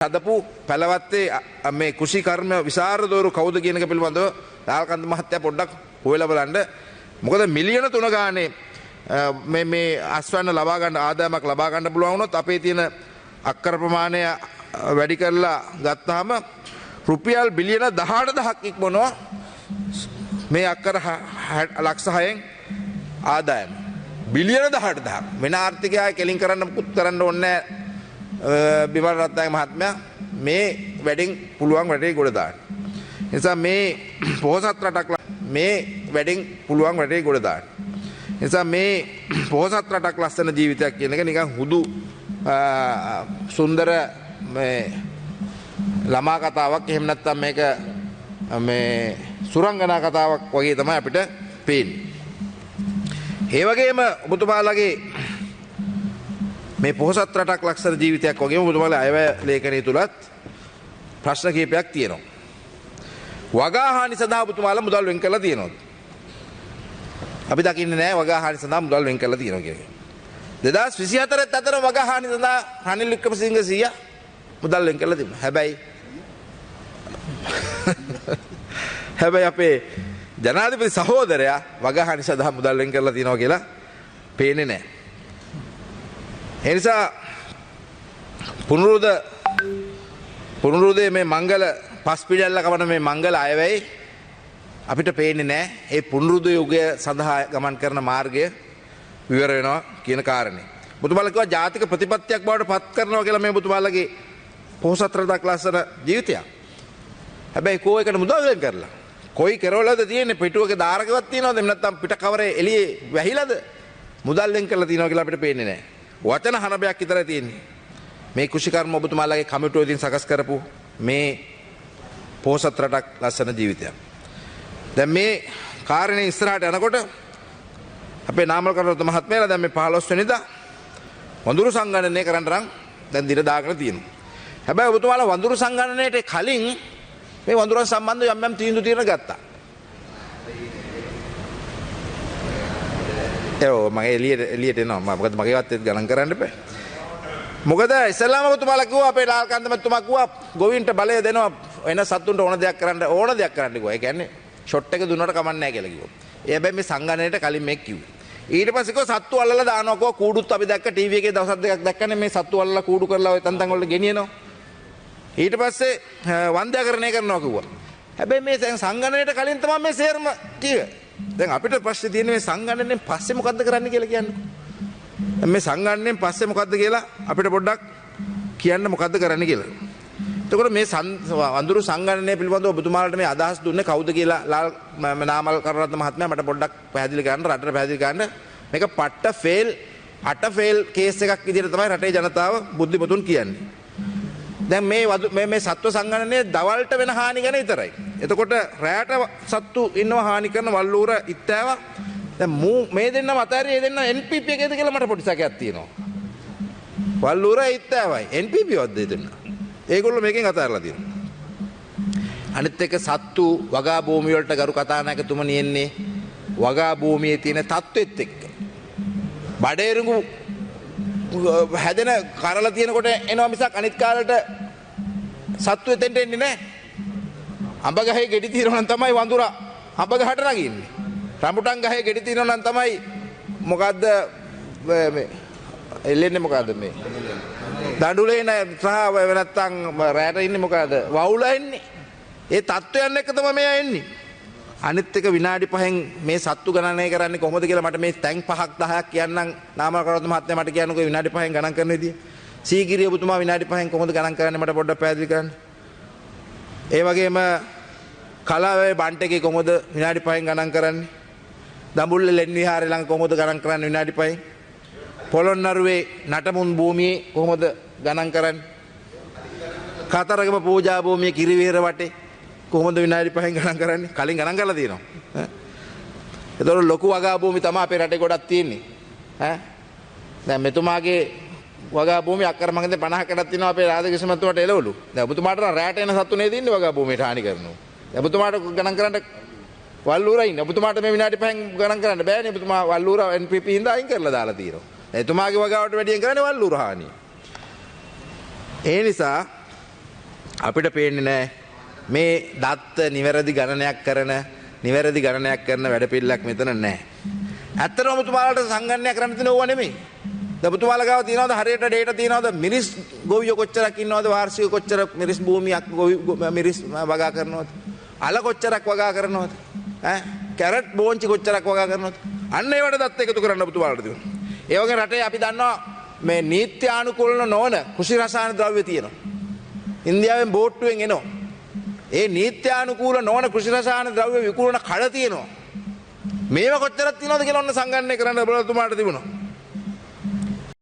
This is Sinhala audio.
හදපු පැලවත්තේ මේ කුෂි කර්ම විසරදවරු කවුද කියන එක පිළිබඳව ලාල්කන්ද මහත්තයා පොඩ්ඩක් හොයලා බලන්න. මොකද මිලියන 3 ගානේ මේ අස්වැන්න ලබා ගන්න ආදායමක් ලබා ගන්න පුළුවන් වුණොත් අපේ තියෙන අක්කර ප්‍රමාණය වැඩි කරලා ගත්තාම රුපියල් බිලියන 18000ක් ඉක්මනවා මේ අක්කර ලක්ෂ 6න් ආදායම. බිලියන 18000ක් වෙන ආර්ථිකය කෙලින් කරන්න මුකුත් කරන්න ඕනේ නැහැ. බිමල් රත්නායක මහත්මයා මේ වැඩෙන් පුළුවන් වැඩේ ගොඩ දාන්න. නිසා මේ පොහොසත් රටක් මේ වැඩෙන් පුළුවන් වැඩේ ගොඩ දාන්න. නිසා මේ පොහොසත් රටක් ලස්සන ජීවිතයක් කියන එක නිකන් හුදු සුන්දර මේ ළමා කතාවක් එහෙම නැත්නම් මේක මේ සුරංගනා කතාවක් වගේ තමයි අපිට පේන්නේ. ඒ වගේම ඔබතුමාලගේ මේ පොහොසත් රටක් ලක්ෂණ ජීවිතයක් වගේම ඔබතුමාලා අයවැය ලේඛනය තුලත් ප්‍රශ්න කිහිපයක් තියෙනවා. වගාහානි සඳහා ඔබතුමාලා මුදල් වෙන් කරලා තියෙනවා. අපි දකින්නේ නැහැ වගාහානි සඳහා මුදල් වෙන් කරලා තියෙනවා කියන එක. 2024ත් අතර වගාහානි සඳහා රනිල් වික්‍රමසිංහ සීයා මුදල් වෙන් කරලා තිබුණා. හැබැයි අපේ ජනාධිපති සහෝදරයා වගාහානි සඳහා මුදල් වෙන් කරලා තියෙනවා කියලා පේන්නේ නැහැ. ඒ නිසා පුනරුදේ මේ මංගල පස්පිඩැල්ල කවන මේ මංගල අයවැයි අපිට පේන්නේ නැහැ. ඒ පුනරුද යුගය සඳහා ගමන් කරන මාර්ගය විවර වෙනවා කියන කාරණේ. ඔබතුමාලා කිව්වා ජාතික ප්‍රතිපත්තියක් බවට පත් කරනවා කියලා මේ ඔබතුමාලගේ පොහොසත් රටක් ලස්සන ජීවිතයක්. හැබැයි කෝ එකට මුදල් වෙන් කරලා කොයි කෙරවලද තියෙන්නේ පිටුවක දාරකවත් තියනවද එහෙම නැත්නම් පිට කවරේ එළියේ වැහිලාද මුදල් වෙන් කරලා තියනවා කියලා අපිට පේන්නේ නැහැ. වචන හනබයක් විතරයි තියෙන්නේ. මේ කුෂිකර්ම ඔබතුමාලගේ කමිටුව ඉදින් සකස් කරපු මේ පොහොසත් රටක් ලස්සන ජීවිතයක්. දැන් මේ කාරණේ ඉස්සරහට යනකොට අපේ නාමල් කරවත මහත්මයාලා දැන් මේ 15 වෙනිදා වඳුරු සංගණනය කරන්න නම් දැන් දින දාගෙන තියෙනවා. හැබැයි ඔබතුමාලා වඳුරු සංගණනයට කලින් මේ වඳුරන් සම්බන්ධව යම් යම් තීන්දුව తీරන ගත්තා. මම එළියට එනවා. මොකද මගේවත් ගණන් කරන්න බෑ. මොකද ඉස්ලාම ඔබතුමාලා කිව්වා අපේ ලාල්කන්ද මහත්මයා කිව්වා ගෝවින්ට බලය දෙනවා එන සතුන්ට ඕන දෙයක් කරන්න කිව්වා. ඒ කියන්නේ ෂොට් එක දුන්නට කමක් නැහැ කියලා කිව්වා. ඒ හැබැයි මේ සංගණනයට කලින් මේක කිව්වේ. ඊට පස්සේ කිව්වා සත්තු අල්ලලා දානවා කිව්වා කූඩුත් අපි දැක්ක ටීවී එකේ දවස් දෙකක් දැක්කනේ මේ සත්තු අල්ලලා කූඩු කරලා ඔය තන්තන් වලට ගෙනියනවා. ඊට පස්සේ වන්දනාකරණය කරනවා කිව්වා. හැබැයි මේ දැන් සංගණනයට කලින් තමයි මේ සේරම කිව්වේ. දැන් අපිට ප්‍රශ්නේ තියෙන්නේ මේ සංගණනයෙන් පස්සේ මොකද්ද කරන්න කියලා කියන්නේ. මේ සංගණනයෙන් පස්සේ මොකද්ද කියලා අපිට පොඩ්ඩක් කියන්න මොකද්ද කරන්න කියලා. එතකොට මේ වඳුරු සංගණනය පිළිබඳව ඔබතුමාලට මේ අදහස් දුන්නේ කවුද කියලා නාමල් කරවත්න මහත්මයා මට පොඩ්ඩක් පැහැදිලි කරන්න රටට පැහැදිලි කරන්න. මේක අට ෆේල් කේස් එකක් විදිහට තමයි රටේ ජනතාව බුද්ධිමතුන් කියන්නේ. දැන් මේ සත්ව සංගණනය දවල්ට වෙන හානි ගැන විතරයි. එතකොට රැයට සත්තු ඉන්නවා හානි කරන වල්ලූර ඉත්තෑව. දැන් මේ දෙන්නම අතහැරිය ඒ දෙන්න NPP එකේද කියලා මට පොඩි සැකයක් තියෙනවා. වල්ලූර ඉත්තෑවයි NPP වද්ද දෙන්න. ඒගොල්ලෝ මේකෙන් අතහැරලා තියෙනවා. අනිත් එක සත්තු වගා භූමිය වලට ගරු කතානායකතුමනි එන්නේ වගා භූමියේ තියෙන තත්ත්වෙත් එක්ක. බඩේරුඟු හැදෙන කරලා තියෙනකොට එනවා මිසක් අනිත් කාලේට සත්තු එතෙන්ට එන්නේ නැහැ. අඹ ගහේ ගෙඩි తీරනවා නම් තමයි වඳුරා අඹ ගහට නගින්නේ. රඹුටන් ගහේ ගෙඩි තියෙනවා නම් තමයි මොකද්ද මේ එල්ලෙන්නේ මොකද්ද මේ දඬුලේ සහ නැත්තම් රැට ඉන්නේ මොකද්ද වවුලා එන්නේ. ඒ තත්ත්වයන් එක්ක තමයි මෙයා එන්නේ. අනිත් එක විනාඩි 5න් මේ සත්තු ගණනය කරන්නේ කොහොමද කියලා මට මේ තැන් 5ක් 10ක් කියන්නම් නාමල් කරවත මහත්මයා මට කියන්නකෝ විනාඩි 5න් ගණන් කරන විදිය. සීගිරිය ඔබතුමා විනාඩි 5න් කොහොමද ගණන් කරන්නේ මට පොඩ්ඩක් පැහැදිලි කරන්න. ඒ වගේම කලාවේ බන්ට් එකේ කොහොමද විනාඩි 5න් ගණන් කරන්නේ? දඹුල්ල ලෙන් විහාරේ ළඟ කොහොමද ගණන් කරන්නේ විනාඩි 5න්? පොළොන්නරුවේ නටමුන් භූමියේ කොහොමද ගණන් කරන්නේ? කතරගම පූජා භූමියේ කිරිවිහෙර වටේ කොහොමද විනාඩි 5න් ගණන් කරන්නේ? කලින් ගණන් කරලා තියෙනවා. ඒතකොට ලොකු වගා භූමි තමයි අපේ රටේ ගොඩක් තියෙන්නේ. දැන් මෙතුමාගේ වගා භූමිය අක්කර මගෙන් 50කටක් තියෙනවා අපේ රාජකෘෂ්ණ මහත්මයාට එළවලු. දැන් ඔබතුමාට රැට එන සත්තු නේ දින්නේ වගා භූමියට හානි කරනවා. දැන් ඔබතුමාට ගණන් කරන්න වල්ලූරා ඉන්නේ. ඔබතුමාට මේ විනාඩි 5න් ගණන් කරන්න බෑනේ. ඔබතුමා වල්ලූරා NPP හින්දා අයින් කරලා දාලා තියෙනවා. එතුමාගේ වගාවට වැඩියෙන් කරන්නේ වල්ලූරා හානිය. ඒ නිසා අපිට පේන්නේ නැහැ මේ දත්ත නිවැරදි ගණනයක් කරන වැඩපිළිවෙලක් මෙතන නැහැ. ඇත්තටම ඔබතුමාලට සංගණනය කරන්න තියෙන ඕවා නෙමෙයි. ඔබතුමාලා ගාව තියනවද හරියට ඩේටා තියනවද මිරිස් ගොවියෝ කොච්චරක් ඉන්නවද වාර්ෂික කොච්චර මිරිස් භූමියක් මිරිස් වගා කරනවද? අල කොච්චරක් වගා කරනවද? කැරට් බෝංචි කොච්චරක් වගා කරනවද? අන්න ඒවට දත්ත එකතු කරන්න ඔබතුමාලට තියෙනවා. ඒ වගේ රටේ අපි දන්නවා මේ නීත්‍යානුකූල නොවන කෘෂි රසායන ද්‍රව්‍ය තියෙනවා. ඉන්දියාවෙන් බෝට්ටුවෙන් එනවා. ඒ නීත්‍යානුකූල නොවන කෘෂි රසායන ද්‍රව්‍ය විකුණන කඩ තියෙනවා. මේව කොච්චරක් තියෙනවද කියලා ඔන්න සංගණනය කරන්න බලතුමාට තිබුණා.